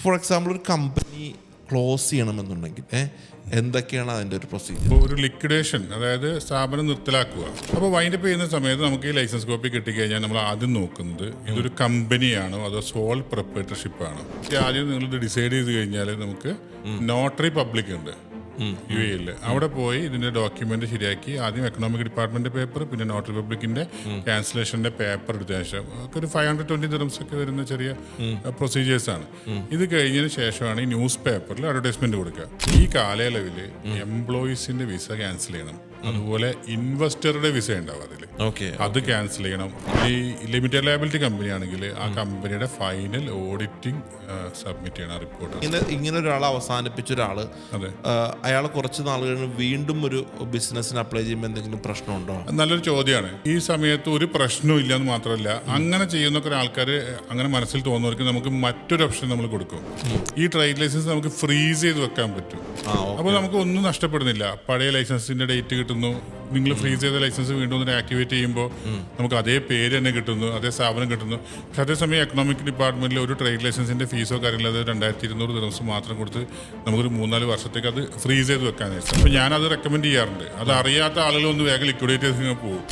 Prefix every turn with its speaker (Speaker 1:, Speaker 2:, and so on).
Speaker 1: For example ഒരു company close ചെയ്യണമെന്നുണ്ടെങ്കിൽ എന്തൊക്കെയാണ് അതിൻ്റെ ഒരു പ്രൊസീജിയർ?
Speaker 2: ഒരു ലിക്വിഡേഷൻ, അതായത് സ്ഥാപനം നിർത്തലാക്കുക. അപ്പോൾ വൈൻഡപ്പ് ചെയ്യുന്ന സമയത്ത് നമുക്ക് ഈ ലൈസൻസ് കോപ്പി കിട്ടിക്കഴിഞ്ഞാൽ നമ്മൾ ആദ്യം നോക്കുന്നത് ഇതൊരു കമ്പനിയാണോ അതോ സോൾ പ്രൊപ്രൈറ്റർഷിപ്പ് ആണോ. ആദ്യം നിങ്ങളിത് ഡിസൈഡ് ചെയ്ത് കഴിഞ്ഞാൽ നമുക്ക് നോട്ടറി പബ്ലിക് ഉണ്ട് UAE. അവിടെ പോയി ഇതിന്റെ ഡോക്യുമെന്റ് ശരിയാക്കി ആദ്യം എക്കണോമിക് ഡിപ്പാർട്ട്മെന്റ് പേപ്പർ, പിന്നെ നോട്ടറി പബ്ലിക്കിന്റെ ക്യാൻസലേഷന്റെ പേപ്പർ എടുത്ത ശേഷം ഒരു 520 dirhams ഒക്കെ വരുന്ന ചെറിയ പ്രൊസീജിയേഴ്സ് ആണ്. ഇത് കഴിഞ്ഞതിന് ശേഷമാണ് ഈ ന്യൂസ് പേപ്പറിൽ അഡ്വർടൈസ്മെന്റ് കൊടുക്കുക. ഈ കാലയളവിൽ എംപ്ലോയീസിന്റെ വിസ ക്യാൻസൽ ചെയ്യണം. അതുപോലെ ഇൻവെസ്റ്ററുടെ വിസ ഉണ്ടാവും അതിൽ, അത് ക്യാൻസൽ ചെയ്യണം. ഈ ലിമിറ്റഡ് ലയബിലിറ്റി കമ്പനി ആണെങ്കിൽ ആ കമ്പനിയുടെ ഫൈനൽ ഓഡിറ്റിംഗ് സബ്മിറ്റ് ചെയ്യണം റിപ്പോർട്ട്.
Speaker 1: ഇങ്ങനെ ഒരാൾ അവസാനിപ്പിച്ച ഒരാള്,
Speaker 2: അതെ,
Speaker 1: അയാൾ കുറച്ച് നാൾ കഴിഞ്ഞ് വീണ്ടും ഒരു ബിസിനസ്സിന് അപ്ലൈ ചെയ്യുമ്പോൾ എന്തെങ്കിലും പ്രശ്നമുണ്ടോ?
Speaker 2: നല്ലൊരു ചോദ്യമാണ്. ഈ സമയത്ത് ഒരു പ്രശ്നവും ഇല്ലെന്ന് മാത്രമല്ല, അങ്ങനെ ചെയ്യുന്ന ആൾക്കാർ അങ്ങനെ മനസ്സിൽ തോന്നുന്നവർക്ക് നമുക്ക് മറ്റൊരു ഓപ്ഷൻ നമ്മൾ കൊടുക്കും. ഈ ട്രേഡ് ലൈസൻസ് നമുക്ക് ഫ്രീസ് ചെയ്ത് വെക്കാൻ പറ്റും. അപ്പോൾ നമുക്ക് ഒന്നും നഷ്ടപ്പെടുന്നില്ല. പഴയ ലൈസൻസിന്റെ ഡേറ്റ് കിട്ടുന്നു, നിങ്ങൾ ഫ്രീസ് ചെയ്ത ലൈസൻസ് വീണ്ടും ഒന്ന് ആക്ടിവേറ്റ് ചെയ്യുമ്പോൾ നമുക്ക് അതേ പേര് തന്നെ കിട്ടുന്നു, അതേ സ്ഥാപനം കിട്ടുന്നു. പക്ഷെ അതേസമയം എക്കണോമിക് ഡിപ്പാർട്ട്മെന്റിൽ ഒരു ട്രേഡ് ലൈസൻസിന്റെ ഫീസോ കാര്യങ്ങളോ അത് 2200 dirhams മാത്രം കൊടുത്ത് നമുക്കൊരു 3-4 വർഷത്തേക്ക് അത് ഫ്രീസ് ചെയ്ത് വെക്കാനായിട്ട്. അപ്പോൾ ഞാനത് റെക്കമെൻഡ് ചെയ്യാറുണ്ട്. അത് അറിയാത്ത ആളുകൾ ഒന്ന് വേഗം ലിക്വിഡേറ്റ് ചെയ്ത് പോകും.